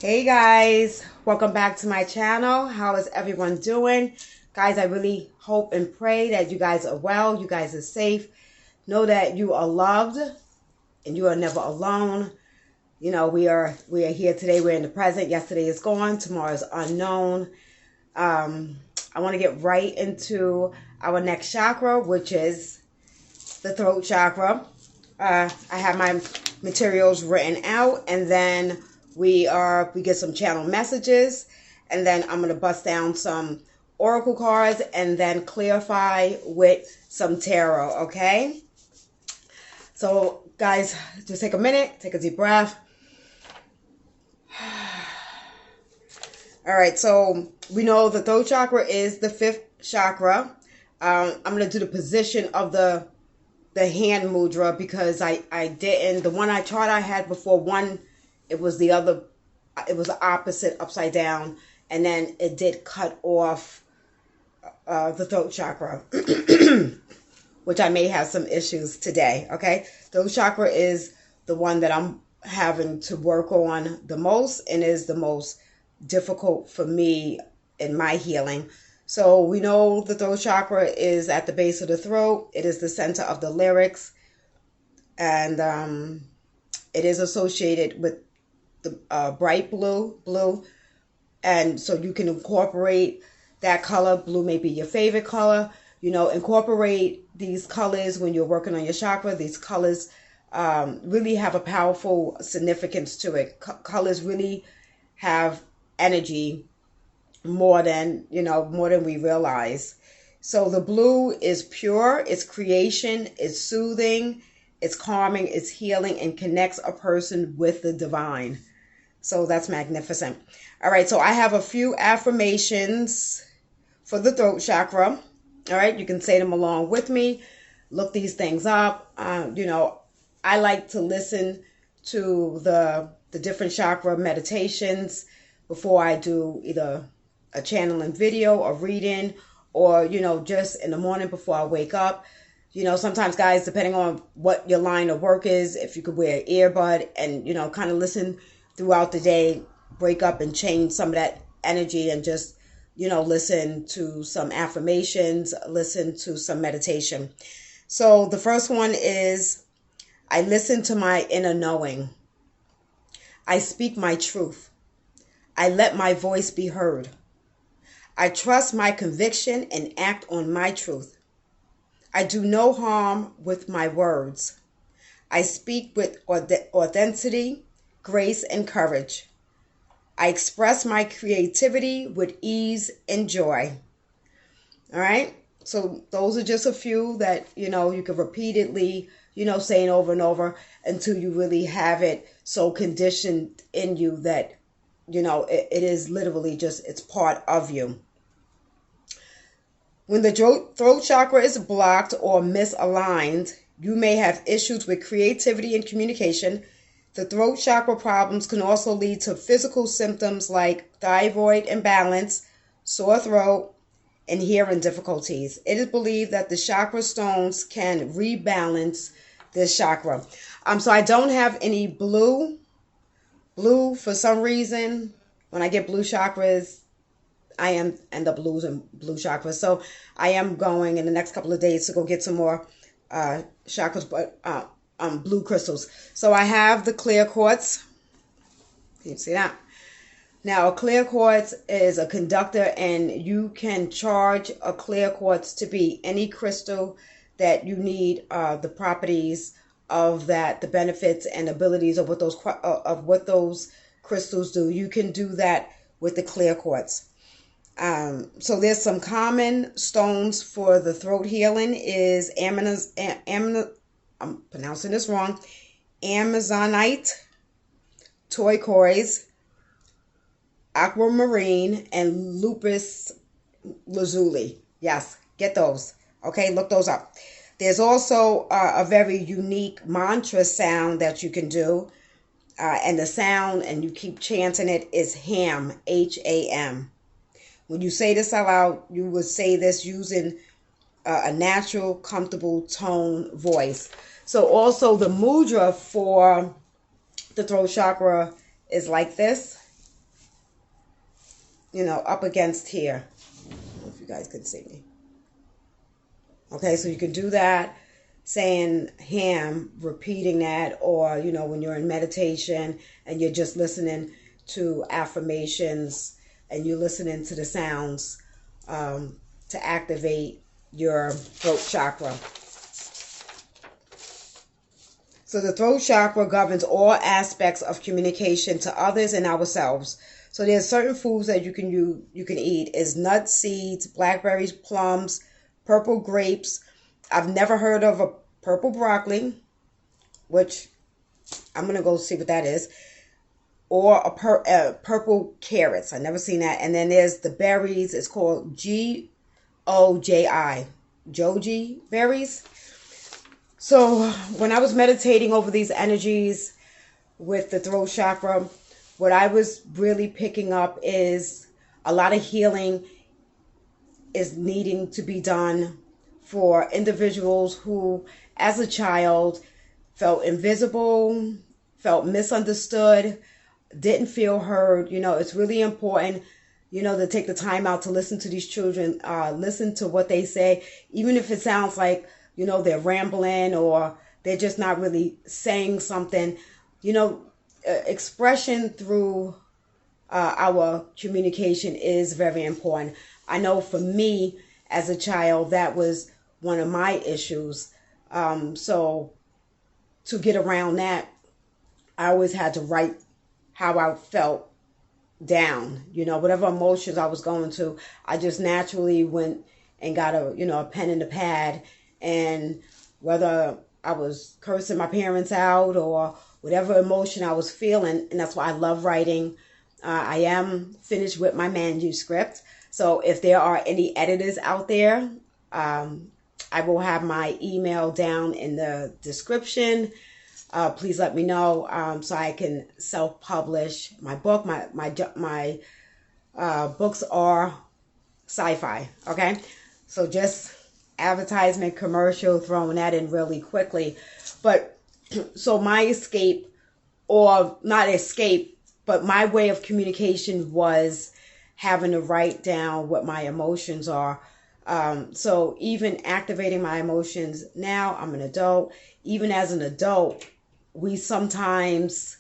Hey guys, welcome back to my channel. How is everyone doing? Guys, I really hope and pray that you guys are well, you guys are safe. Know that you are loved and you are never alone. You know, we are here today, we're in the present. Yesterday is gone, tomorrow is unknown. I want to get right into our next chakra, which is the throat chakra. I have my materials written out, and then we get some channel messages, and then I'm gonna bust down some oracle cards and then clarify with some tarot. Okay, so guys, just take a minute, take a deep breath. All right, so we know the throat chakra is the fifth chakra. I'm gonna do the position of the hand mudra because I didn't, the one I chart I had before, one, it was the other, it was the opposite, upside down, and then it did cut off the throat chakra, which I may have some issues today. Okay, throat chakra is the one that I'm having to work on the most and is the most difficult for me in my healing. So we know the throat chakra is at the base of the throat. It is the center of the larynx, and it is associated with the bright blue. And so you can incorporate that color. Blue may be your favorite color. You know, incorporate these colors when you're working on your chakra. These colors really have a powerful significance to it. Colors really have energy more than we realize. So the blue is pure, it's creation, it's soothing, it's calming, it's healing, and connects a person with the divine. So that's magnificent. All right, so I have a few affirmations for the throat chakra. All right, you can say them along with me. Look these things up. I like to listen to the different chakra meditations before I do either a channeling video or reading, or just in the morning before I wake up. Sometimes, guys, depending on what your line of work is, if you could wear an earbud and kind of listen throughout the day, break up and change some of that energy, and just listen to some affirmations, listen to some meditation. So the first one is, I listen to my inner knowing. I speak my truth. I let my voice be heard. I trust my conviction and act on my truth. I do no harm with my words. I speak with authenticity, grace, and courage. I express my creativity with ease and joy. All right? So those are just a few that, you can repeatedly, saying over and over until you really have it so conditioned in you that it is literally just, it's part of you. When the throat chakra is blocked or misaligned, you may have issues with creativity and communication. The throat chakra problems can also lead to physical symptoms like thyroid imbalance, sore throat, and hearing difficulties. It is believed that the chakra stones can rebalance this chakra. So I don't have any blue for some reason. When I get blue chakras, I end up losing blue chakras. So I am going in the next couple of days to go get some more chakras, but blue crystals. So I have the clear quartz. Can you see that? Now, a clear quartz is a conductor, and you can charge a clear quartz to be any crystal that you need the properties of that, the benefits and abilities of what those crystals do. You can do that with the clear quartz. So there's some common stones for the throat healing is I'm pronouncing this wrong, Amazonite, turquoise, aquamarine, and lapis lazuli. Yes, get those. Okay, look those up. There's also a very unique mantra sound that you can do. And the sound, and you keep chanting it, is HAM, H-A-M. When you say this out loud, you would say this using a natural, comfortable tone voice. So also the mudra for the throat chakra is like this. up against here. I don't know if you guys can see me. Okay, so you can do that, saying ham, repeating that, or, when you're in meditation and you're just listening to affirmations and you're listening to the sounds to activate your throat chakra. So the throat chakra governs all aspects of communication to others and ourselves. So there's certain foods that you can eat. Is nuts, seeds, blackberries, plums, purple grapes. I've never heard of a purple broccoli, which I'm going to go see what that is. Or a purple carrots. I've never seen that. And then there's the berries. It's called Goji, Goji berries. So when I was meditating over these energies with the throat chakra, what I was really picking up is a lot of healing is needing to be done for individuals who, as a child, felt invisible, felt misunderstood, didn't feel heard. It's really important, to take the time out to listen to these children, listen to what they say, even if it sounds like, they're rambling or they're just not really saying something. Expression through our communication is very important. I know for me as a child, that was one of my issues. So to get around that, I always had to write how I felt down. Whatever emotions I was going to, I just naturally went and got a pen and a pad. And whether I was cursing my parents out or whatever emotion I was feeling, and that's why I love writing. I am finished with my manuscript. So if there are any editors out there, I will have my email down in the description. Please let me know so I can self-publish my book. My books are sci-fi. Okay, so just advertisement, commercial, throwing that in really quickly. But so my escape, or not escape, but my way of communication was having to write down what my emotions are. So even activating my emotions now, I'm an adult. Even as an adult, we sometimes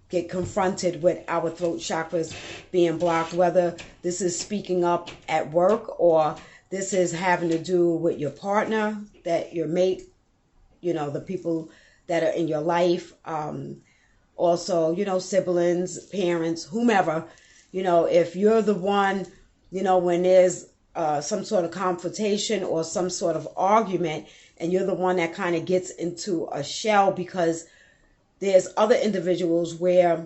get confronted with our throat chakras being blocked, whether this is speaking up at work or this is having to do with your partner, that your mate, the people that are in your life. Also, siblings, parents, whomever, if you're the one, when there's some sort of confrontation or some sort of argument, and you're the one that kind of gets into a shell, because there's other individuals where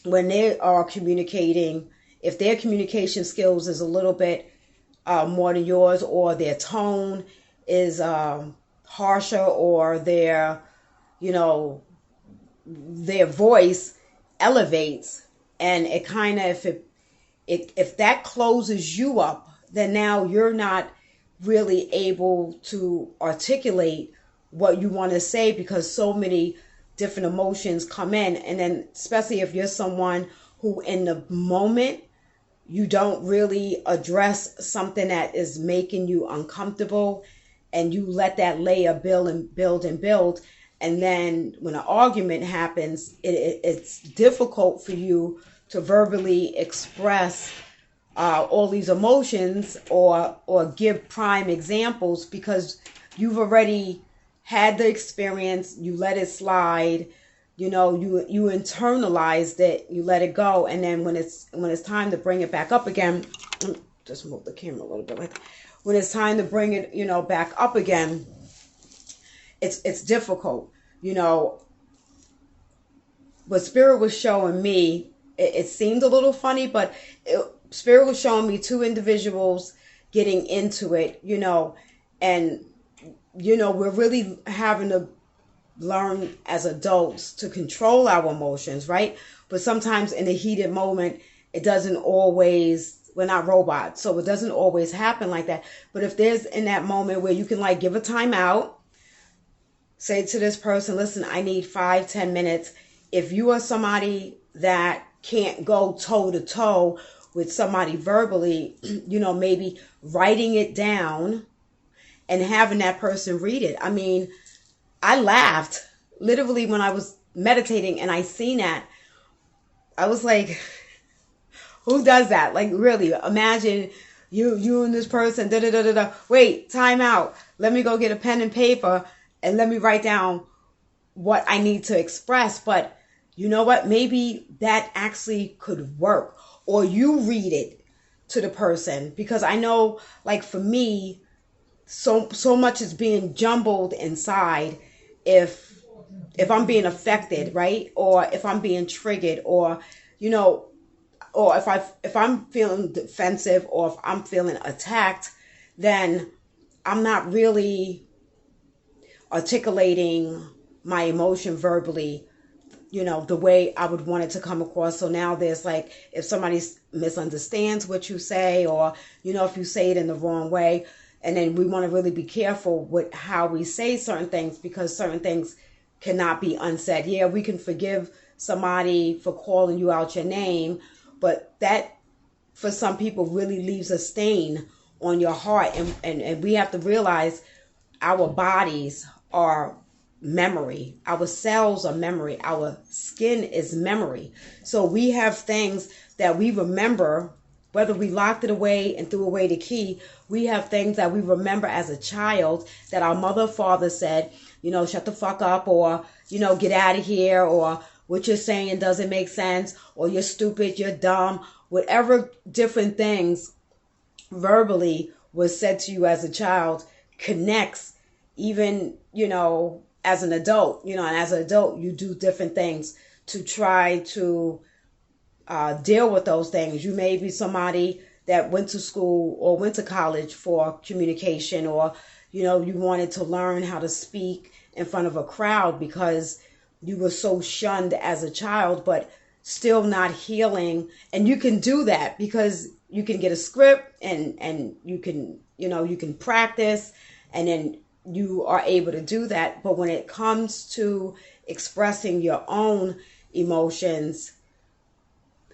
when they are communicating, if their communication skills is a little bit more than yours, or their tone is harsher, or their voice elevates, and it kind of, if that closes you up, then now you're not really able to articulate what you want to say, because so many different emotions come in. And then especially if you're someone who in the moment you don't really address something that is making you uncomfortable, and you let that layer build and build and build, and then when an argument happens, it's difficult for you to verbally express all these emotions or give prime examples, because you've already had the experience, you let it slide, you internalized it, you let it go, and then when it's time to bring it back up again, just move the camera a little bit like that. When it's time to bring it, back up again, it's difficult, What Spirit was showing me, it seemed a little funny, but Spirit was showing me two individuals getting into it, and, we're really having to learn as adults to control our emotions, right? But sometimes in the heated moment, it doesn't always, we're not robots, so it doesn't always happen like that. But if there's in that moment where you can give a time out, say to this person, listen, I need 5-10 minutes. If you are somebody that can't go toe to toe with somebody verbally, maybe writing it down and having that person read it. I mean, I laughed literally when I was meditating and I seen that. I was like, who does that? Like, really, imagine you and this person, da da da da da. Wait, time out. Let me go get a pen and paper and let me write down what I need to express. But you know what? Maybe that actually could work. Or you read it to the person. Because I know, like, for me, so much is being jumbled inside if I'm being affected, right? Or if I'm being triggered, or or if I'm feeling defensive, or if I'm feeling attacked, then I'm not really articulating my emotion verbally, the way I would want it to come across. So now there's like, if somebody misunderstands what you say, or, if you say it in the wrong way, and then we want to really be careful with how we say certain things, because certain things cannot be unsaid. Yeah, we can forgive somebody for calling you out your name, but that for some people really leaves a stain on your heart. And we have to realize our bodies are memory. Our cells are memory. Our skin is memory. So we have things that we remember, whether we locked it away and threw away the key. We have things that we remember as a child that our mother or father said, shut the fuck up, or, get out of here, or what you're saying doesn't make sense, or you're stupid, you're dumb, whatever different things verbally was said to you as a child connects even, as an adult, and as an adult, you do different things to try to deal with those things. You may be somebody that went to school or went to college for communication, or, you wanted to learn how to speak in front of a crowd because you were so shunned as a child, but still not healing. And you can do that because you can get a script and you can, you can practice, and then you are able to do that. But when it comes to expressing your own emotions,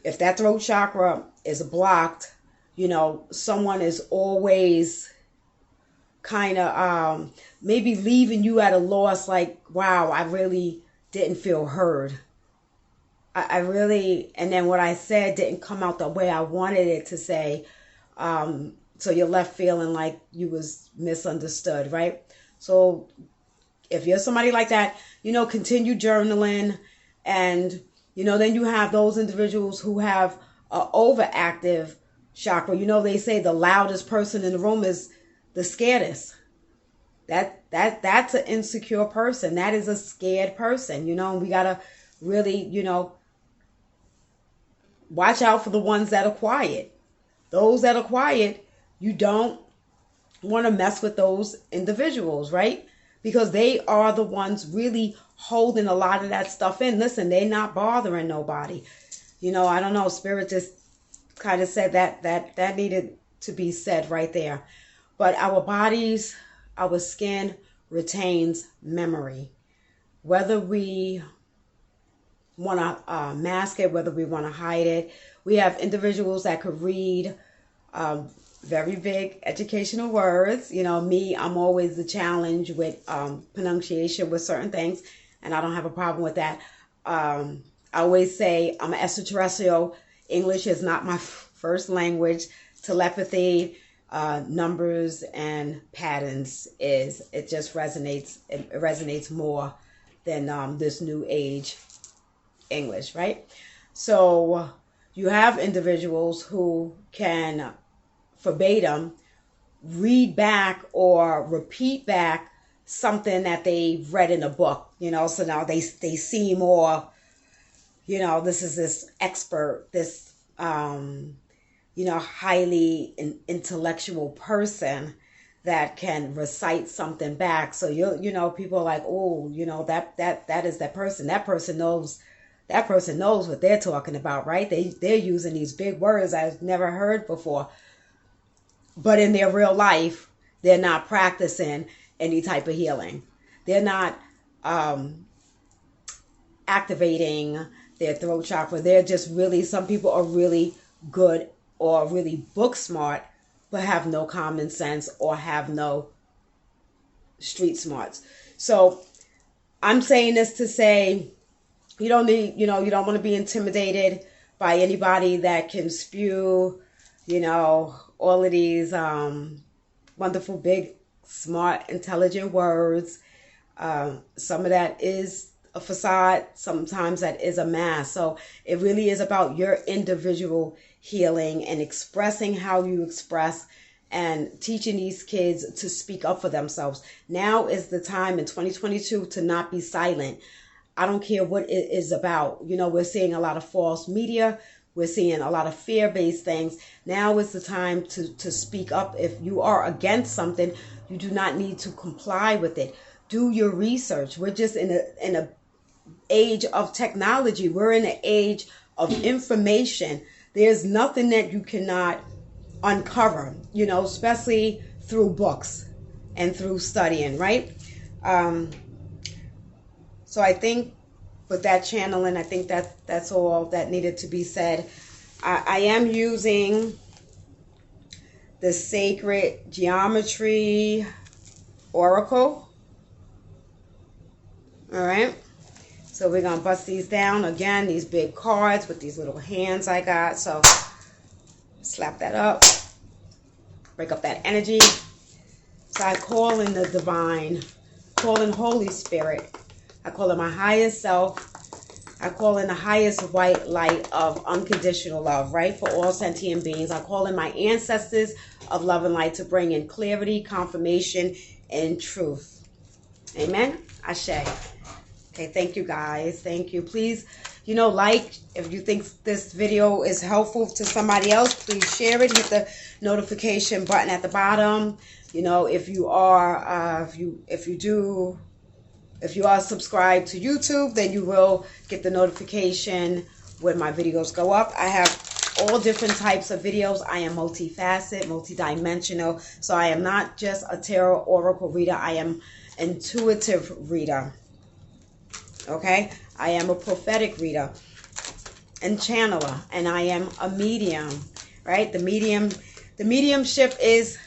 if that throat chakra is blocked, someone is always kind of maybe leaving you at a loss, like, wow, I really didn't feel heard. I really, and then what I said didn't come out the way I wanted it to say. So you're left feeling like you was misunderstood, right? So if you're somebody like that, continue journaling. And, then you have those individuals who have an overactive chakra. They say the loudest person in the room is the scaredest. That's an insecure person. That is a scared person, and we got to really, watch out for the ones that are quiet. Those that are quiet, you don't want to mess with those individuals, right? Because they are the ones really holding a lot of that stuff in. Listen, they're not bothering nobody. I don't know. Spirit just kind of said that needed to be said right there. But our bodies, our skin retains memory. Whether we want to mask it, whether we want to hide it. We have individuals that could read very big educational words. Me, I'm always the challenge with pronunciation with certain things, and I don't have a problem with that. I always say I'm an extraterrestrial. English is not my first language. Telepathy, numbers, and patterns it just resonates. It resonates more than this new age English, right? So you have individuals who can verbatim read back or repeat back something that they've read in a book, so now they see more, this is this expert, this highly intellectual person that can recite something back. So people are like, oh, that is that person. That person knows what they're talking about, right? They're using these big words I've never heard before. But in their real life, they're not practicing any type of healing. They're not activating their throat chakra. They're just really, some people are really good or really book smart, but have no common sense or have no street smarts. So I'm saying this to say, you don't need, you don't want to be intimidated by anybody that can spew, all of these wonderful, big, smart, intelligent words. Some of that is a facade. Sometimes that is a mask. So it really is about your individual healing and expressing how you express and teaching these kids to speak up for themselves. Now is the time in 2022 to not be silent. I don't care what it is about. We're seeing a lot of false media. We're seeing a lot of fear-based things. Now is the time to speak up. If you are against something, you do not need to comply with it. Do your research. We're just in a age of technology. We're in an age of information. There's nothing that you cannot uncover, especially through books and through studying, right? So I think with that channeling, I think that's all that needed to be said. I am using the Sacred Geometry Oracle. All right. So we're going to bust these down. Again, these big cards with these little hands I got. So slap that up. Break up that energy. So I call in the divine. Call in Holy Spirit. I call in my highest self. I call in the highest white light of unconditional love, right? For all sentient beings. I call in my ancestors of love and light to bring in clarity, confirmation, and truth. Amen. Ashe. Okay, thank you guys. Thank you. Please, like, if you think this video is helpful to somebody else, please share it. Hit the notification button at the bottom. If you are, if you are subscribed to YouTube, then you will get the notification when my videos go up. I have all different types of videos. I am multifaceted, multidimensional. So I am not just a tarot oracle reader. I am intuitive reader. Okay, I am a prophetic reader and channeler, and I am a medium, right? The mediumship is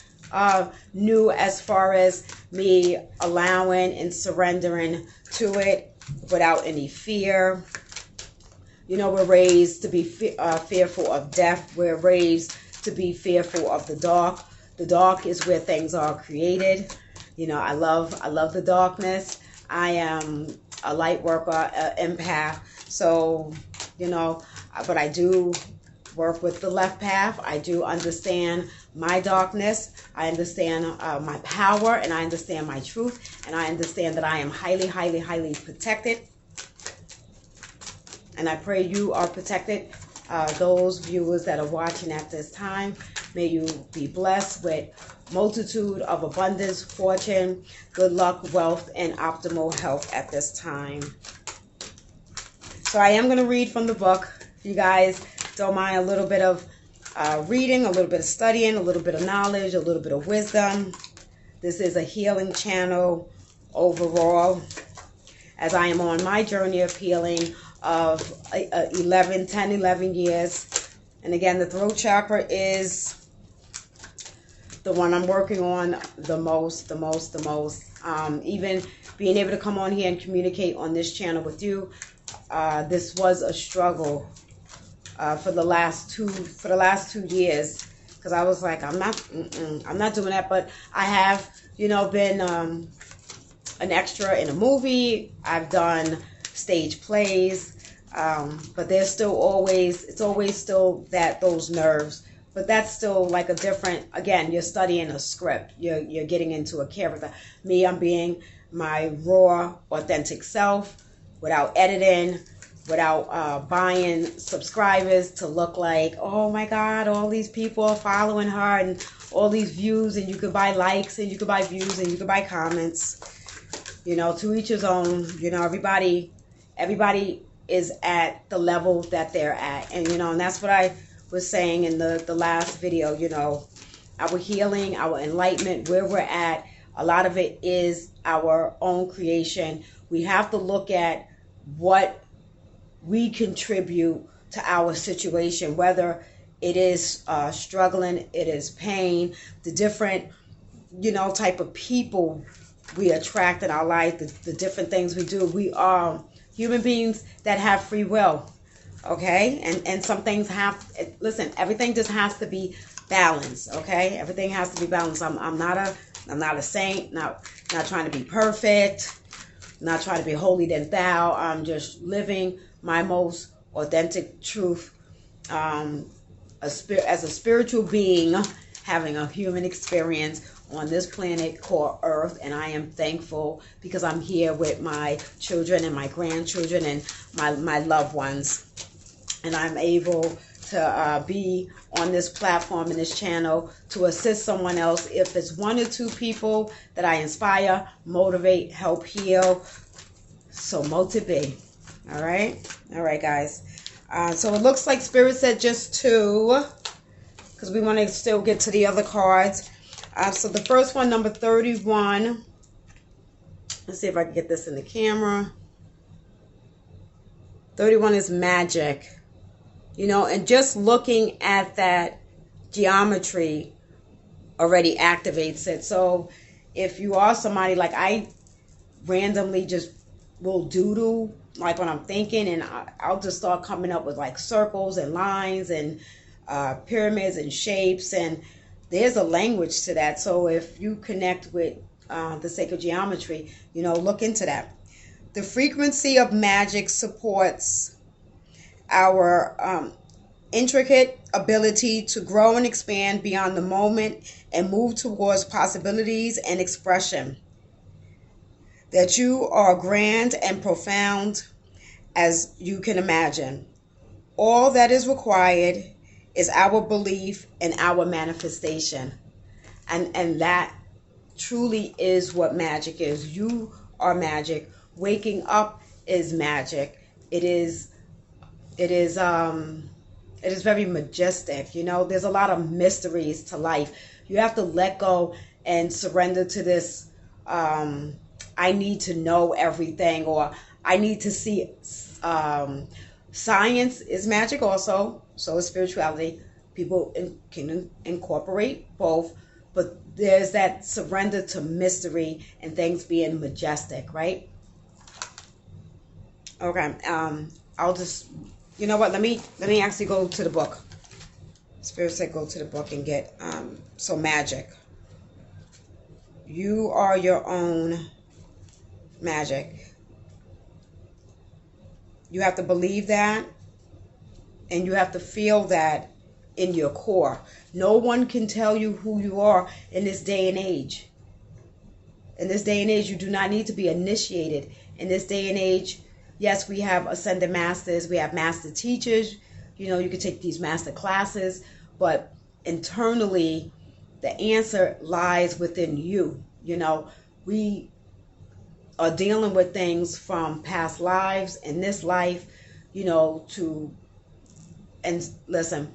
new as far as me allowing and surrendering to it without any fear. We're raised to be fearful of death. We're raised to be fearful of the dark. The dark is where things are created. I love the darkness. I am a light worker, empath. So, but I do work with the left path. I do understand my darkness. I understand my power, and I understand my truth, and I understand that I am highly, highly, highly protected. And I pray you are protected. Those viewers that are watching at this time, may you be blessed with multitude of abundance, fortune, good luck, wealth, and optimal health at this time. So I am going to read from the book. If you guys don't mind a little bit of reading, a little bit of studying, a little bit of knowledge, a little bit of wisdom. This is a healing channel overall, as I am on my journey of healing of 11 years. And again, the throat chakra is the one I'm working on the most. Even being able to come on here and communicate on this channel with you, this was a struggle for the last 2 years, because I was like, I'm not doing that. But I have, been an extra in a movie. I've done stage plays, but there's still always, still those nerves. But that's still like a different, again, you're studying a script. You're getting into a character. Me, I'm being my raw, authentic self without editing, without buying subscribers to look like, oh my God, all these people are following her and all these views, and you could buy likes and you could buy views and you could buy comments. To each his own. Everybody is at the level that they're at. And, and that's what I was saying in the last video, our healing, our enlightenment, where we're at, a lot of it is our own creation. We have to look at what we contribute to our situation, whether it is struggling, it is pain, the different, type of people we attract in our life, the different things we do. We are human beings that have free will, okay? And some things listen, everything just has to be balanced, okay? Everything has to be balanced. I'm not a saint, not trying to be perfect, not trying to be holier than thou. I'm just living my most authentic truth, as a spiritual being, having a human experience on this planet called Earth. And I am thankful because I'm here with my children and my grandchildren and my loved ones. And I'm able to be on this platform and this channel to assist someone else. If it's one or two people that I inspire, motivate, help heal, so motivate. All right, guys. So it looks like Spirit said just 2, because we want to still get to the other cards. So the first one, number 31. Let's see if I can get this in the camera. 31 is magic. And just looking at that geometry already activates it. So if you are somebody, like I randomly just will doodle, like when I'm thinking, and I'll just start coming up with like circles and lines and pyramids and shapes, and there's a language to that. So if you connect with the sacred geometry, look into that. The frequency of magic supports our intricate ability to grow and expand beyond the moment and move towards possibilities and expression. That you are grand and profound as you can imagine. All that is required is our belief and our manifestation. And that truly is what magic is. You are magic. Waking up is magic. It is very majestic. There's a lot of mysteries to life. You have to let go and surrender to this I need to know everything, or I need to see. Science is magic also, so is spirituality. People can incorporate both, but there's that surrender to mystery and things being majestic, right? Okay, I'll just, let me actually go to the book. Spirit said go to the book and get, so magic. You are your own magic. You have to believe that, and you have to feel that in your core. No one can tell you who you are in this day and age. In this day and age, you do not need to be initiated. In this day and age, yes, we have ascended masters, we have master teachers. You can take these master classes, but internally, the answer lies within you. We are dealing with things from past lives and this life, and listen,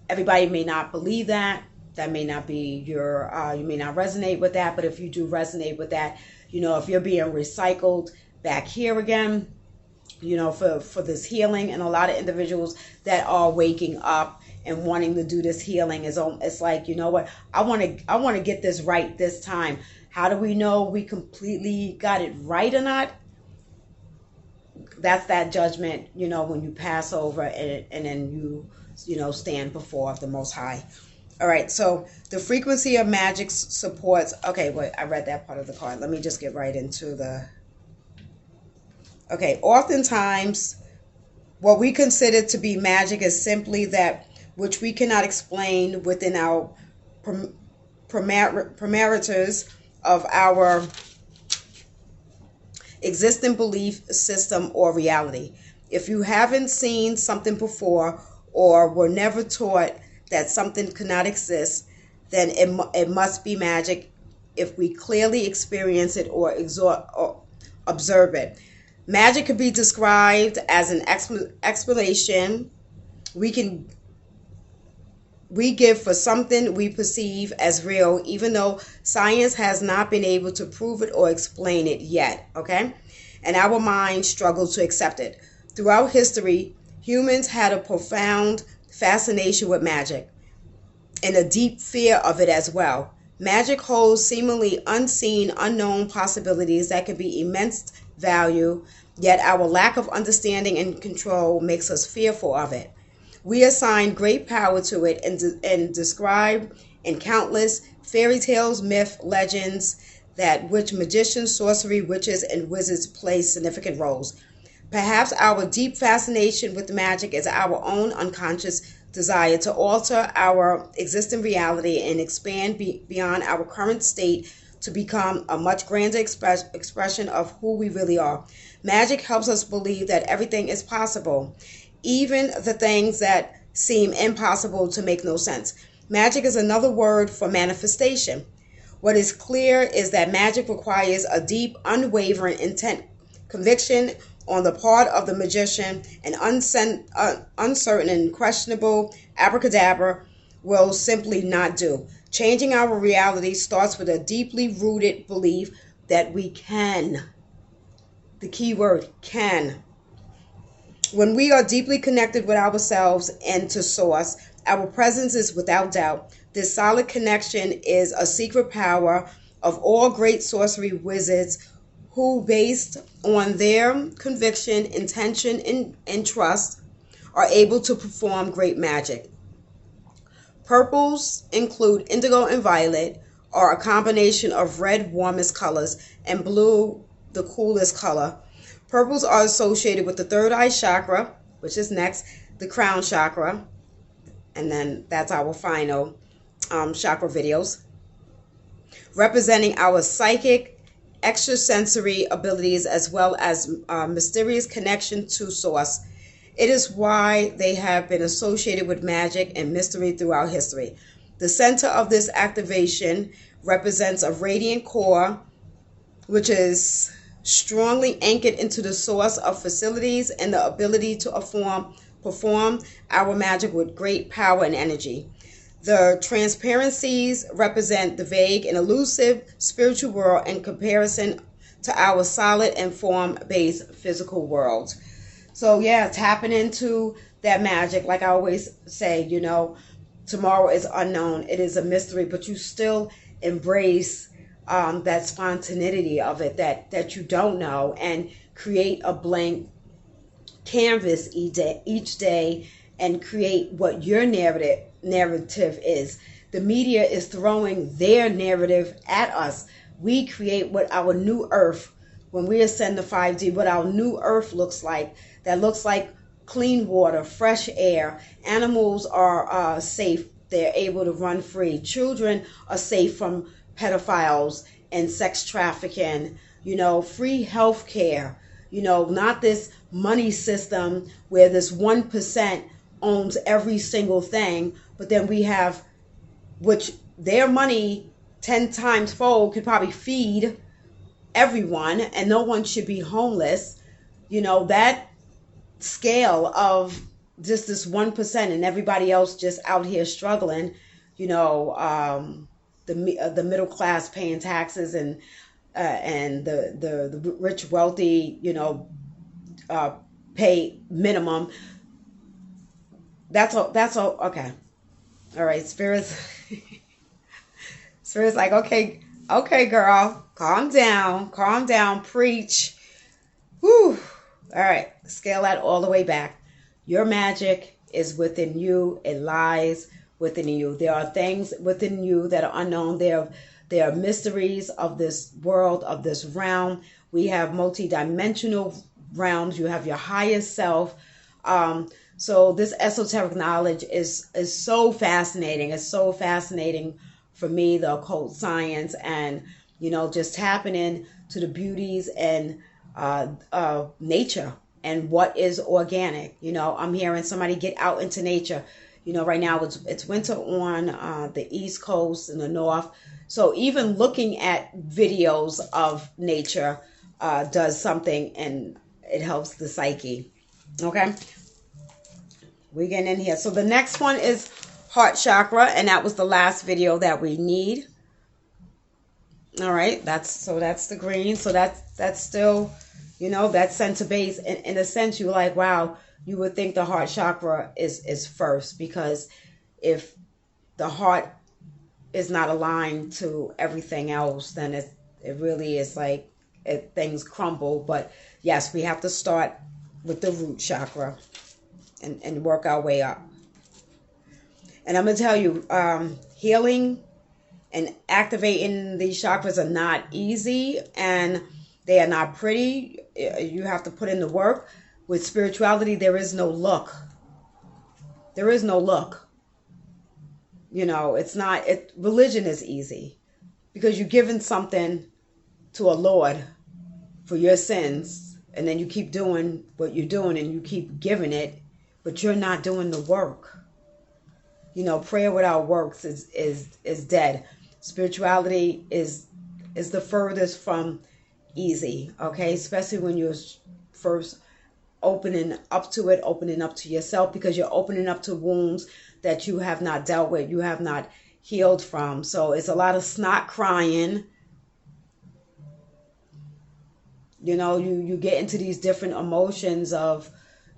everybody may not believe that. That may not be your, you may not resonate with that, but if you do resonate with that, if you're being recycled back here again, for this healing, and a lot of individuals that are waking up and wanting to do this healing, it's like, what, I want to get this right this time. How do we know we completely got it right or not? That's that judgment, when you pass over and then you stand before the Most High. All right, so the frequency of magic supports. Okay, wait, I read that part of the card. Let me just get right into the. Okay, oftentimes what we consider to be magic is simply that which we cannot explain within our parameters of our existing belief system or reality. If you haven't seen something before or were never taught that something could not exist, then it must be magic if we clearly experience it or observe it. Magic could be described as an explanation we give for something we perceive as real, even though science has not been able to prove it or explain it yet, okay? And our mind struggles to accept it. Throughout history, humans had a profound fascination with magic and a deep fear of it as well. Magic holds seemingly unseen, unknown possibilities that can be immense value, yet our lack of understanding and control makes us fearful of it. We assign great power to it and describe in countless fairy tales, myth, legends that which magicians, sorcery, witches, and wizards play significant roles. Perhaps our deep fascination with magic is our own unconscious desire to alter our existing reality and expand beyond our current state to become a much grander expression of who we really are. Magic helps us believe that everything is possible, even the things that seem impossible to make no sense. Magic is another word for manifestation. What is clear is that magic requires a deep, unwavering intent, conviction on the part of the magician, and uncertain and questionable abracadabra will simply not do. Changing our reality starts with a deeply rooted belief that we can. The key word, can. When we are deeply connected with ourselves and to Source, our presence is without doubt. This solid connection is a secret power of all great sorcery wizards who, based on their conviction, intention, and trust, are able to perform great magic. Purples include indigo and violet, are a combination of red, warmest colors, and blue, the coolest color. Purples are associated with the third eye chakra, which is next, the crown chakra, and then that's our final chakra videos, representing our psychic, extrasensory abilities as well as mysterious connection to Source. It is why they have been associated with magic and mystery throughout history. The center of this activation represents a radiant core, which is strongly anchored into the source of facilities and the ability to perform our magic with great power and energy. The transparencies represent the vague and elusive spiritual world in comparison to our solid and form-based physical world. So yeah, tapping into that magic, like I always say, tomorrow is unknown. It is a mystery, but you still embrace that spontaneity of it, that you don't know, and create a blank canvas each day and create what your narrative is. The media is throwing their narrative at us. We create what our new earth, when we ascend to 5D, what our new earth looks like. That looks like clean water, fresh air. Animals are safe. They're able to run free. Children are safe from pedophiles and sex trafficking. Free health care. Not this money system where this 1% owns every single thing, but then we have, which their money 10 times fold could probably feed everyone, and no one should be homeless. That scale of just this 1% and everybody else just out here struggling, the middle class paying taxes and the rich wealthy pay minimum. That's all. Okay. All right. Spirit's like, okay, girl, calm down, preach. Whew. All right. Scale that all the way back. Your magic is within you. It lies within you. There are things within you that are unknown. There are mysteries of this world, of this realm. We have multi-dimensional realms. You have your highest self. So this esoteric knowledge is so fascinating. It's so fascinating for me, the occult science, and just tapping in to the beauties and nature and what is organic. I'm hearing somebody get out into nature. Right now it's winter on the East Coast and the North. So even looking at videos of nature does something, and it helps the psyche. Okay. We're getting in here. So the next one is heart chakra, and that was the last video that we need. All right, that's the green. So that's still You know, that center base. In a sense, you're like, wow, you would think the heart chakra is first, because if the heart is not aligned to everything else, then it really is like things crumble. But yes, we have to start with the root chakra and work our way up. And I'm going to tell you, healing and activating these chakras are not easy, and they are not pretty. You have to put in the work. With spirituality, there is no luck. There is no luck. You know, it's not, religion is easy because you're giving something to a Lord for your sins, and then you keep doing what you're doing and you keep giving it, but you're not doing the work. You know, prayer without works is dead. Spirituality is the furthest from easy, okay? Especially when you're first opening up to it, opening up to yourself, because you're opening up to wounds that you have not dealt with, you have not healed from. So it's a lot of snot crying. You know, you get into these different emotions of,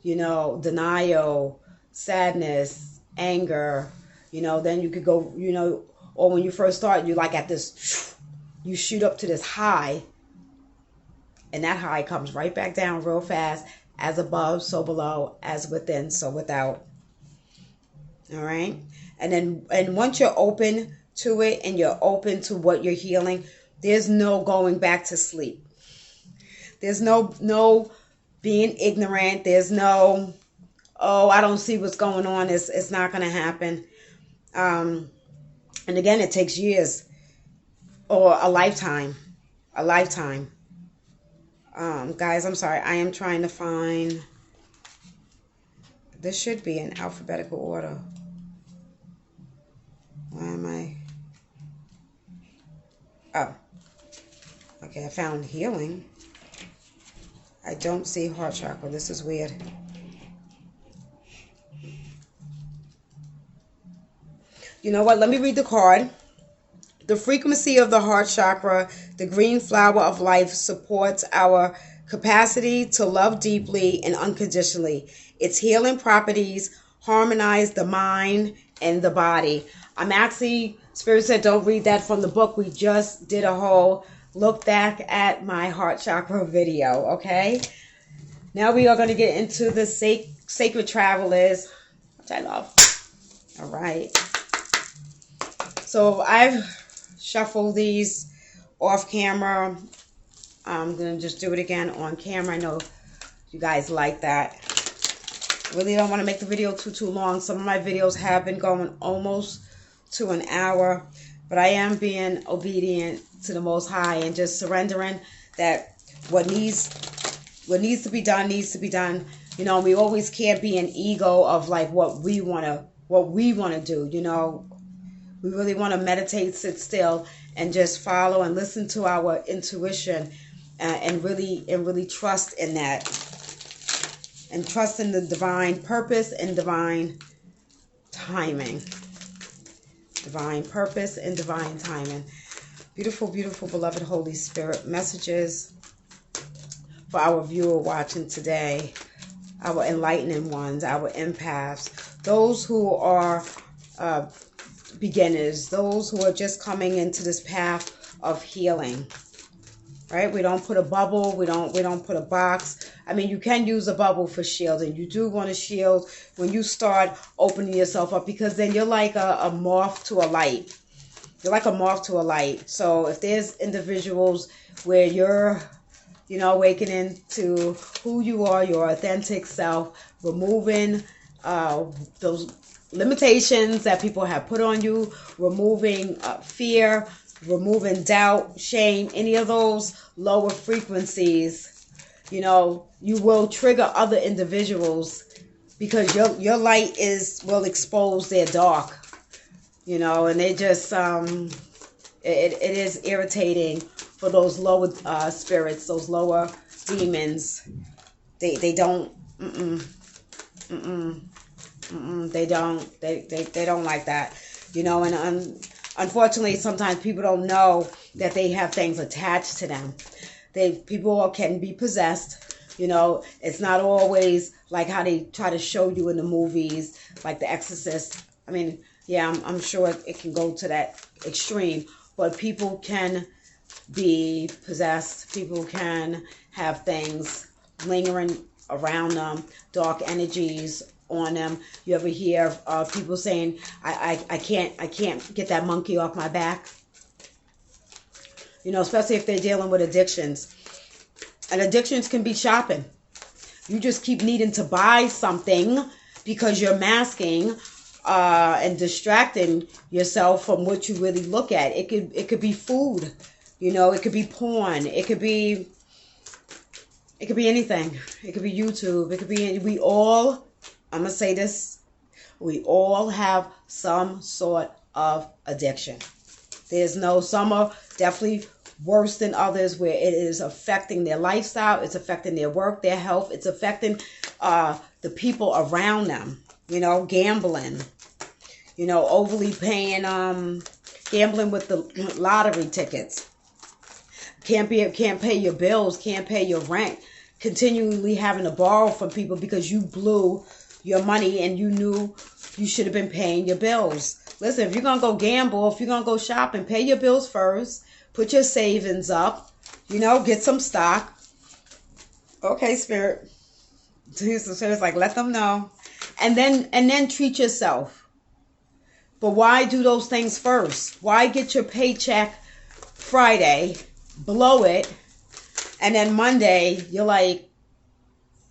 you know, denial, sadness, anger. You know, then you could go, you know, or when you first start, you like at this, you shoot up to this high, and that high comes right back down real fast. As above, so below, as within, so without. All right. And once you're open to it and you're open to what you're healing, there's no going back to sleep. There's no being ignorant. There's no, oh, I don't see what's going on. It's not going to happen. And again, it takes years or a lifetime. A lifetime. Guys, I'm sorry. I am trying to find, this should be in alphabetical order. Why am I? Oh. Okay, I found healing. I don't see heart chakra. This is weird. You know what? Let me read the card. The frequency of the heart chakra, the green flower of life, supports our capacity to love deeply and unconditionally. Its healing properties harmonize the mind and the body. I'm actually, Spirit said don't read that from the book. We just did a whole look back at my heart chakra video, okay? Now we are going to get into the sacred travelers, which I love. All right. So I've shuffled these off camera. I'm going to just do it again on camera. I know you guys like that. Really don't want to make the video too long. Some of my videos have been going almost to an hour, but I am being obedient to the Most High and just surrendering that what needs to be done needs to be done. You know, we always can't be an ego of like what we want to do. You know, we really want to meditate, sit still, and just follow and listen to our intuition, and really trust in that, and trust in the divine purpose and divine timing. Divine purpose and divine timing. Beautiful, beautiful, beloved Holy Spirit messages for our viewer watching today, our enlightening ones, our empaths, those who are beginners, those who are just coming into this path of healing. Right? We don't put a bubble. We don't put a box. I mean, you can use a bubble for shielding. You do want to shield when you start opening yourself up, because then you're like a moth to a light. You're like a moth to a light. So if there's individuals where you're, you know, awakening to who you are, your authentic self, removing those limitations that people have put on you, removing fear, removing doubt, shame, any of those lower frequencies, you know, you will trigger other individuals because your light will expose their dark, you know, and they just, it is irritating for those lower spirits, those lower demons. They don't, they don't like that, you know, and unfortunately, sometimes people don't know that they have things attached to them. People can be possessed. You know, it's not always like how they try to show you in the movies, like The Exorcist. I mean, yeah, I'm sure it can go to that extreme, but people can be possessed. People can have things lingering around them, dark energies on them. You ever hear people saying, I can't get that monkey off my back? You know, especially if they're dealing with addictions. And addictions can be shopping. You just keep needing to buy something because you're masking and distracting yourself from what you really look at. It could be food, you know, it could be porn, it could be anything. It could be YouTube. It could be I'm gonna say this, we all have some sort of addiction. Some are definitely worse than others, where it is affecting their lifestyle, it's affecting their work, their health, it's affecting the people around them. You know, gambling, you know, overly paying, gambling with the lottery tickets. Can't pay your bills, can't pay your rent, continually having to borrow from people because you blew your money and you knew you should have been paying your bills. Listen, if you're going to go gamble, if you're going to go shopping, pay your bills first. Put your savings up. You know, get some stock. Okay, Spirit. Spirit's like, let them know. And then treat yourself. But why do those things first? Why get your paycheck Friday, blow it, and then Monday you're like,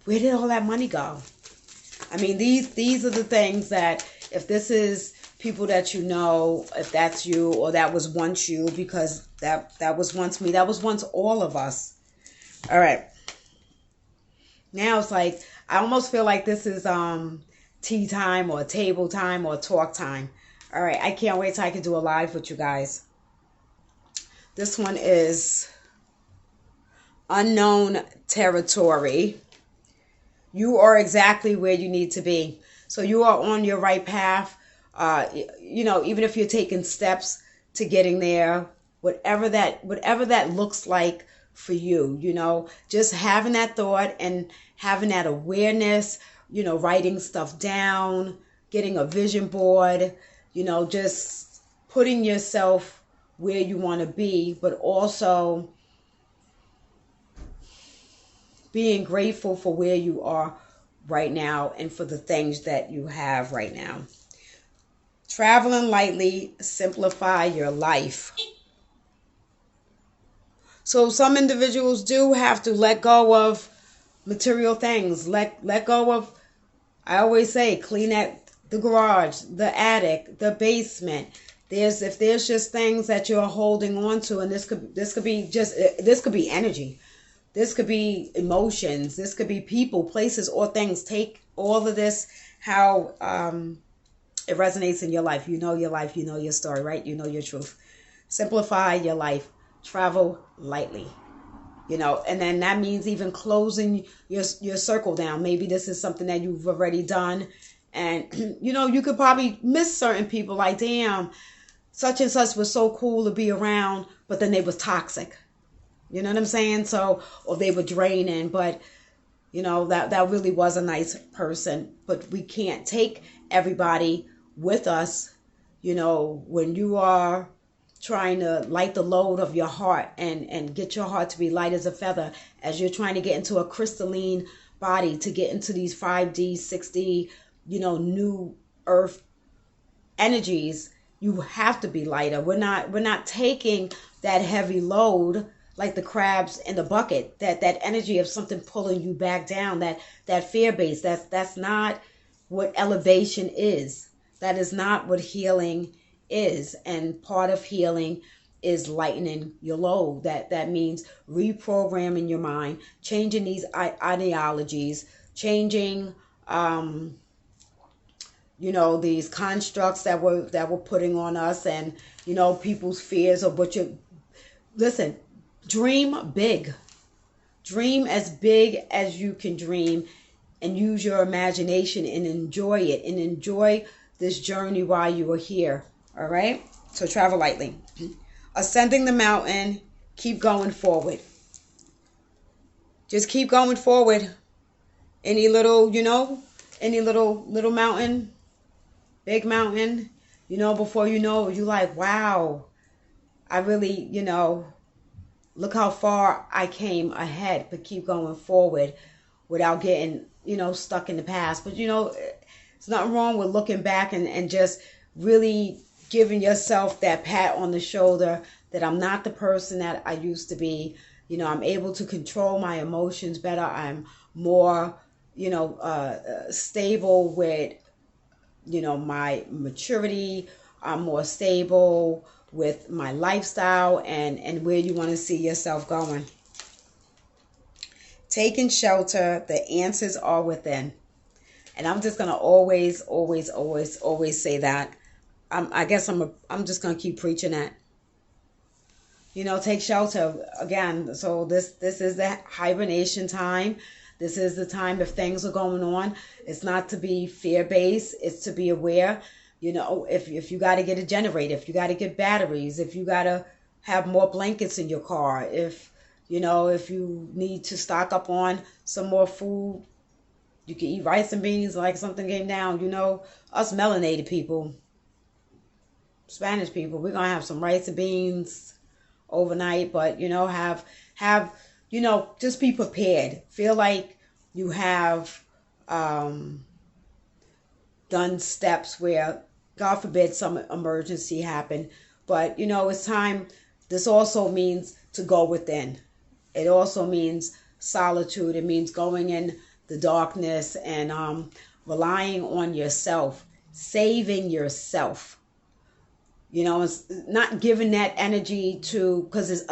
where did all that money go? I mean, these are the things that, if this is people that you know, if that's you, or that was once you, because that was once me, that was once all of us. All right. Now it's like, I almost feel like this is tea time or table time or talk time. All right, I can't wait till I can do a live with you guys. This one is unknown territory. You are exactly where you need to be. So you are on your right path. You know, even if you're taking steps to getting there, whatever that looks like for you, you know, just having that thought and having that awareness, you know, writing stuff down, getting a vision board, you know, just putting yourself where you want to be, but also being grateful for where you are right now and for the things that you have right now. Traveling lightly, simplify your life. So some individuals do have to let go of material things. Let go of, I always say, clean out the garage, the attic, the basement. If there's just things that you're holding on to, and this could be energy. This could be emotions. This could be people, places, or things. Take all of this, how it resonates in your life. You know your life. You know your story, right? You know your truth. Simplify your life. Travel lightly. You know, and then that means even closing your circle down. Maybe this is something that you've already done. And, you know, you could probably miss certain people. Like, damn, such and such was so cool to be around, but then they was toxic. You know what I'm saying? So, or they were draining, but, you know, that really was a nice person. But we can't take everybody with us. You know, when you are trying to light the load of your heart and get your heart to be light as a feather, as you're trying to get into a crystalline body, to get into these 5D, 6D, you know, new earth energies, you have to be lighter. We're not taking that heavy load like the crabs in the bucket, that energy of something pulling you back down, that fear base. That's not what elevation is. That is not what healing is. And part of healing is lightening your load. That means reprogramming your mind, changing these ideologies, changing you know, these constructs that we're putting on us, and, you know, people's fears of what you listen. Dream big. Dream as big as you can dream, and use your imagination and enjoy it, and enjoy this journey while you are here. All right? So travel lightly. Ascending the mountain, keep going forward. just keep going forward. Any little, any little mountain, big mountain, before you know it, you're like, wow, I really, look how far I came ahead, but keep going forward without getting, stuck in the past. But, it's nothing wrong with looking back and just really giving yourself that pat on the shoulder that I'm not the person that I used to be. I'm able to control my emotions better. I'm more, stable with, my maturity. I'm more stable with my lifestyle and where you want to see yourself going. Taking shelter, the answers are within. And I'm just going to always say that. I guess I'm just going to keep preaching that. Take shelter again. So this is the hibernation time. This is the time if things are going on. It's not to be fear-based. It's to be aware. If you got to get a generator, if you got to get batteries, if you got to have more blankets in your car, if you need to stock up on some more food, you can eat rice and beans like something came down. Us melanated people, Spanish people, we're going to have some rice and beans overnight, but, have, just be prepared. Feel like you have done steps where, God forbid, some emergency happen. But, it's time. This also means to go within. It also means solitude. It means going in the darkness and relying on yourself, saving yourself. It's not giving that energy to, because it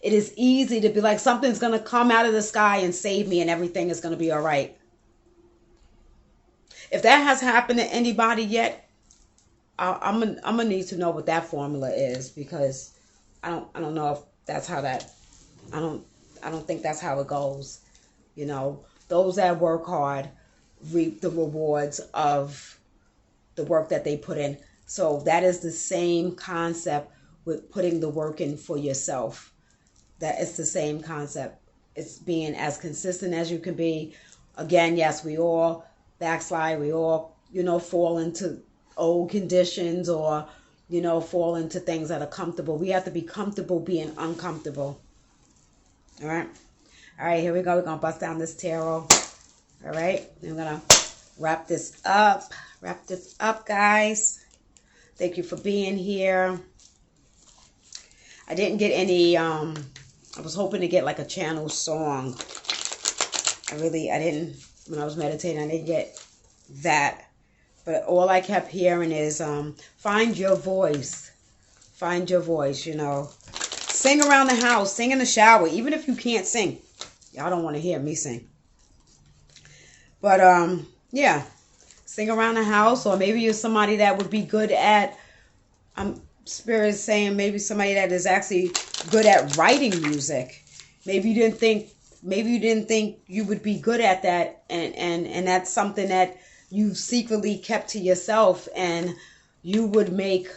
is easy to be like, something's going to come out of the sky and save me and everything is going to be all right. If that has happened to anybody yet, I'm gonna need to know what that formula is, because I don't know if that's how that, I don't think that's how it goes. Those that work hard reap the rewards of the work that they put in. So that is the same concept with putting the work in for yourself. That is the same concept. It's being as consistent as you can be. Again, yes, we all backslide. We all, fall into old conditions or, fall into things that are comfortable. We have to be comfortable being uncomfortable. All right. All right, here we go. We're going to bust down this tarot. All right. I'm going to wrap this up. Wrap this up, guys. Thank you for being here. I didn't get any, I was hoping to get like a channel song. I didn't, when I was meditating, I didn't get that. But all I kept hearing is, find your voice. Find your voice, Sing around the house, sing in the shower, even if you can't sing. Y'all don't want to hear me sing. But, yeah. Sing around the house, or maybe you're somebody that would be good at, Spirit is saying maybe somebody that is actually good at writing music. Maybe you didn't think you would be good at that, and that's something that you secretly kept to yourself, and you would make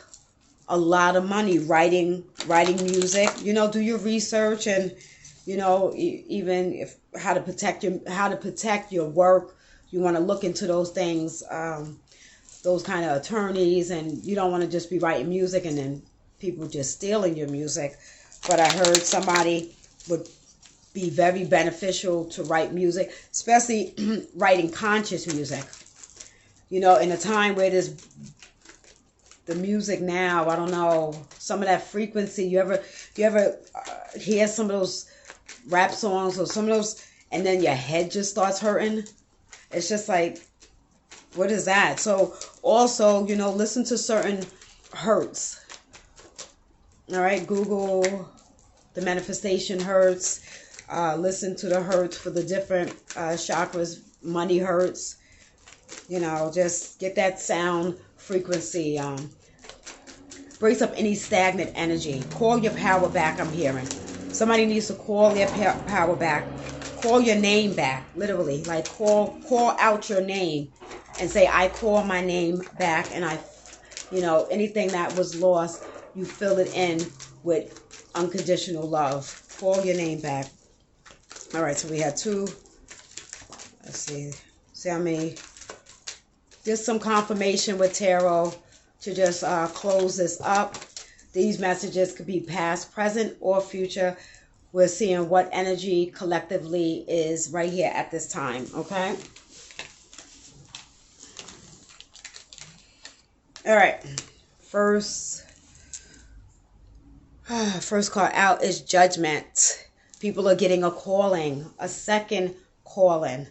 a lot of money writing music. Do your research, and even if how to protect your work. You want to look into those things, those kind of attorneys, and you don't want to just be writing music and then people just stealing your music. But I heard somebody would be very beneficial to write music, especially writing conscious music. In a time where there's the music now, I don't know, some of that frequency. You ever hear some of those rap songs or some of those, and then your head just starts hurting? It's just like, what is that? So also, listen to certain hertz. All right, Google the manifestation hertz. Listen to the hertz for the different chakras, money hertz. Just get that sound frequency. Breaks up any stagnant energy. Call your power back, I'm hearing. Somebody needs to call their power back. Call your name back, literally. Like call out your name and say, I call my name back, and anything that was lost, you fill it in with unconditional love. Call your name back. All right, so we had two. Let's see how many. Just some confirmation with tarot to just close this up. These messages could be past, present, or future. We're seeing what energy collectively is right here at this time, okay? All right. First card out is Judgment. People are getting a calling, a second calling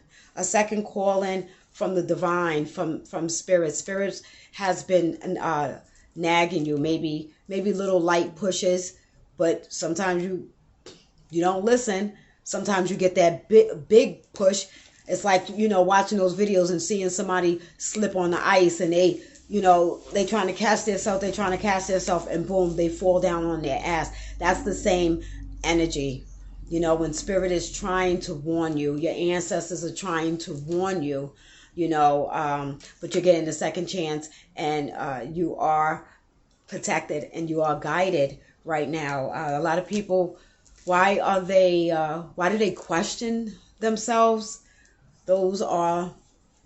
from the divine, from spirit. Spirit has been nagging you, maybe little light pushes, but sometimes you don't listen. Sometimes you get that big push. It's like, watching those videos and seeing somebody slip on the ice and they trying to catch themselves, and boom, they fall down on their ass. That's the same energy. When spirit is trying to warn you, your ancestors are trying to warn you, but you're getting a second chance, and you are protected and you are guided right now. A lot of people, why do they question themselves? Those are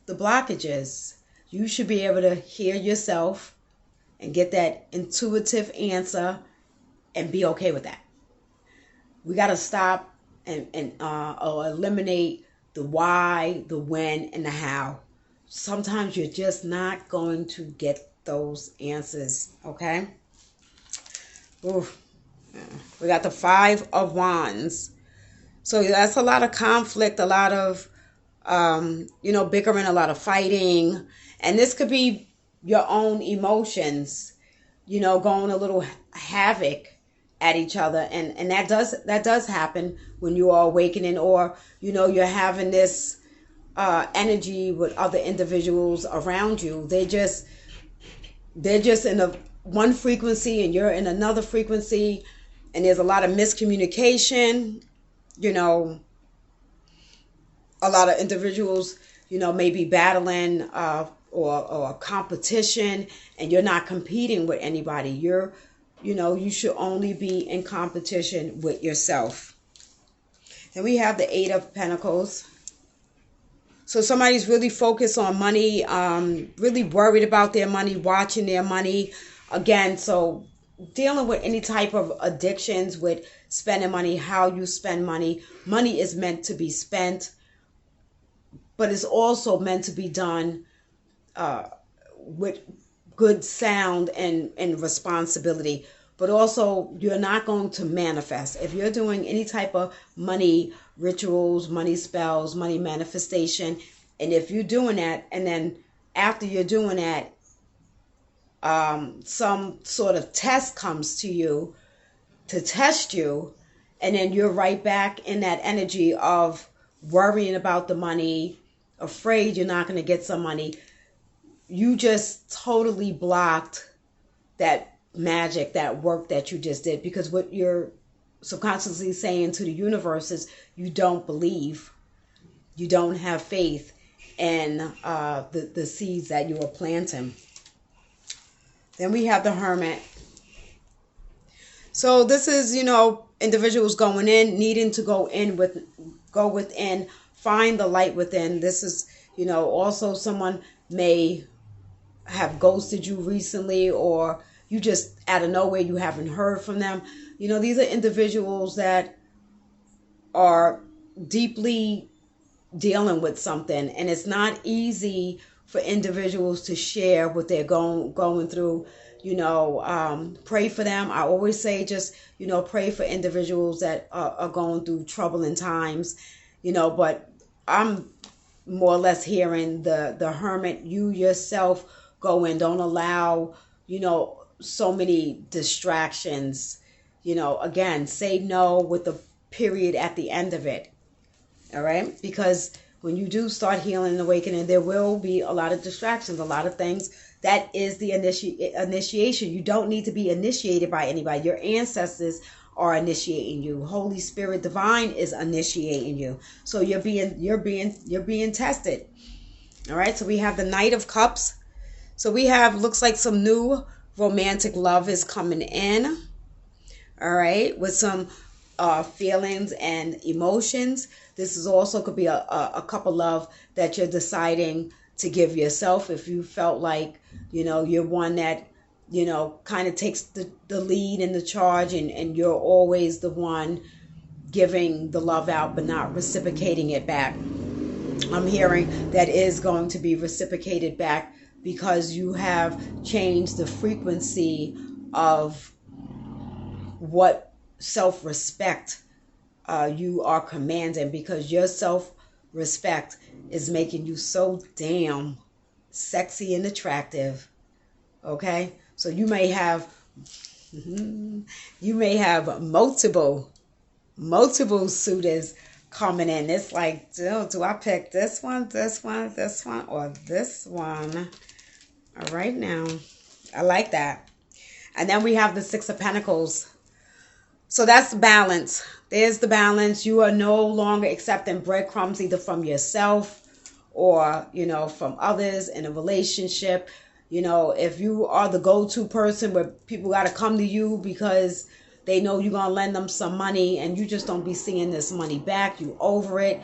the blockages. You should be able to hear yourself and get that intuitive answer and be okay with that. We got to stop and eliminate the why, the when, and the how. Sometimes you're just not going to get those answers, okay? Ooh. We got the Five of Wands. So that's a lot of conflict, a lot of, bickering, a lot of fighting. And this could be your own emotions, going a little havoc at each other. And that does happen when you are awakening, or, you're having this energy with other individuals around you. They're just in one frequency and you're in another frequency, and there's a lot of miscommunication. A lot of individuals, may be battling or competition, and you're not competing with anybody. You should only be in competition with yourself. Then we have the Eight of Pentacles. So somebody's really focused on money, really worried about their money, watching their money. Again, so dealing with any type of addictions with spending money, how you spend money. Money is meant to be spent, but it's also meant to be done with good sound and responsibility. But also, you're not going to manifest. If you're doing any type of money rituals, money spells, money manifestation, and if you're doing that, and then after you're doing that, some sort of test comes to you to test you, and then you're right back in that energy of worrying about the money, afraid you're not going to get some money. You just totally blocked that magic, that work that you just did, because what you're subconsciously saying to the universe is you don't believe, you don't have faith in the seeds that you are planting. Then we have the Hermit. So this is, individuals going in, needing to go within, find the light within. This is, also someone may have ghosted you recently, or you just out of nowhere, you haven't heard from them. These are individuals that are deeply dealing with something, and it's not easy for individuals to share what they're going through. Pray for them. I always say just, pray for individuals that are going through troubling times, but I'm more or less hearing the Hermit, you yourself go in, don't allow, so many distractions. Again, say no with the period at the end of it. All right? Because when you do start healing and awakening, there will be a lot of distractions, a lot of things. That is the initiation. You don't need to be initiated by anybody. Your ancestors are initiating you. Holy Spirit Divine is initiating you. So you're being tested. All right? So we have the Knight of Cups. So we have, looks like some new romantic love is coming in. All right? With some feelings and emotions. This is also could be a cup of love that you're deciding to give yourself. If you felt like, you're one that, kind of takes the lead and the charge, and you're always the one giving the love out but not reciprocating it back. I'm hearing that is going to be reciprocated back because you have changed the frequency of what self-respect you are commanding, because your self-respect is making you so damn sexy and attractive. Okay, so you may have multiple suitors coming in. It's like, do I pick this one, or this one? All right, now I like that. And then we have the Six of Pentacles. So that's balance. There's the balance. You are no longer accepting breadcrumbs either from yourself or, from others in a relationship. If you are the go-to person where people got to come to you because they know you're going to lend them some money and you just don't be seeing this money back. You over it.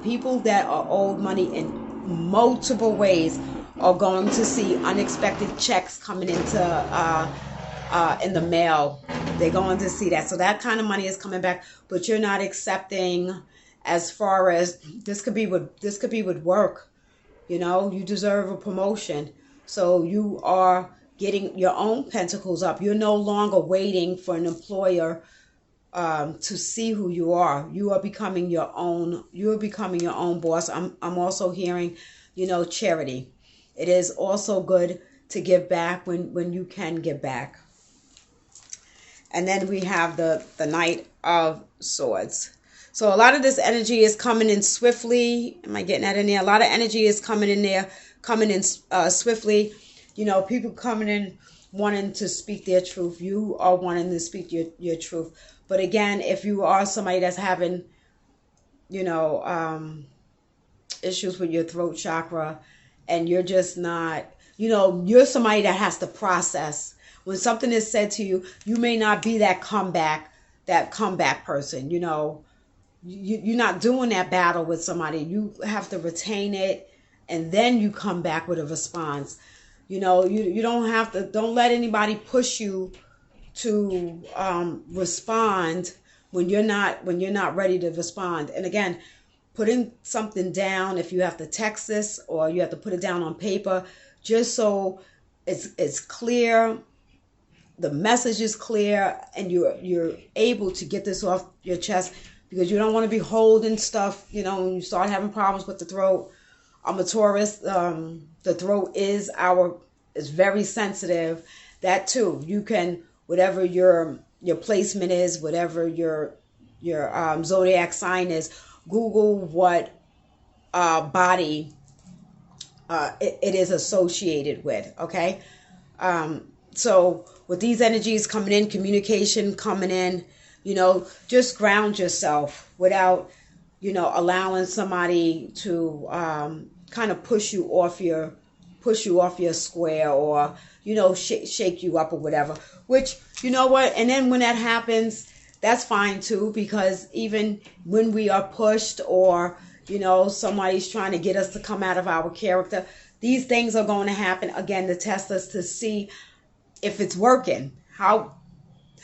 People that are owed money in multiple ways are going to see unexpected checks coming into in the mail. They're going to see that. So that kind of money is coming back, but you're not accepting as far as this could be with work. You deserve a promotion. So you are getting your own pentacles up. You're no longer waiting for an employer to see who you are. You are becoming your own. You are becoming your own boss. I'm also hearing, charity. It is also good to give back when you can give back. And then we have the Knight of Swords. So a lot of this energy is coming in swiftly. Am I getting that in there? A lot of energy is coming in swiftly. People coming in wanting to speak their truth. You are wanting to speak your truth. But again, if you are somebody that's having, issues with your throat chakra, and you're just not, you're somebody that has to process. When something is said to you, you may not be that comeback person. You're not doing that battle with somebody. You have to retain it, and then you come back with a response. You don't let anybody push you to respond when you're not ready to respond. And again, putting something down, if you have to text this or you have to put it down on paper, just so it's clear, the message is clear, and you're able to get this off your chest, because you don't want to be holding stuff, when you start having problems with the throat. I'm a Taurus. The throat is very sensitive. That too, you can, whatever your placement is, whatever your zodiac sign is, Google what body it is associated with. Okay, so with these energies coming in, communication coming in, just ground yourself without, allowing somebody to kind of push you off your square, or, shake you up or whatever, which, and then when that happens, that's fine too, because even when we are pushed, or, somebody's trying to get us to come out of our character, these things are going to happen again to test us, to see if it's working. How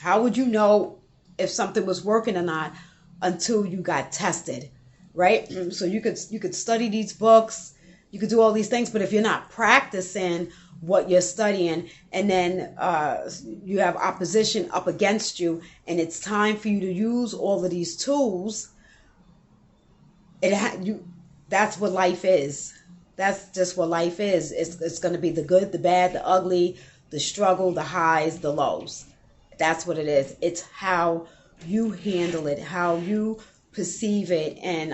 would you know if something was working or not until you got tested, right? So you could study these books, you could do all these things, but if you're not practicing what you're studying, and then you have opposition up against you, and it's time for you to use all of these tools, that's what life is. That's just what life is. It's going to be the good, the bad, the ugly, the struggle, the highs, the lows. That's what it is. It's how you handle it, how you perceive it, and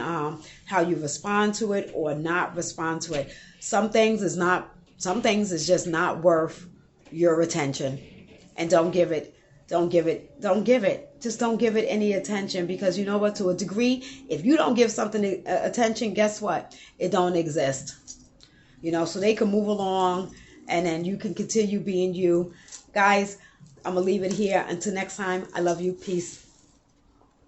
how you respond to it or not respond to it. Some things is just not worth your attention, and don't give it. Just don't give it any attention, because you know what? To a degree, if you don't give something attention, guess what? It don't exist. So they can move along, and then you can continue being you. Guys, I'm going to leave it here. Until next time, I love you. Peace.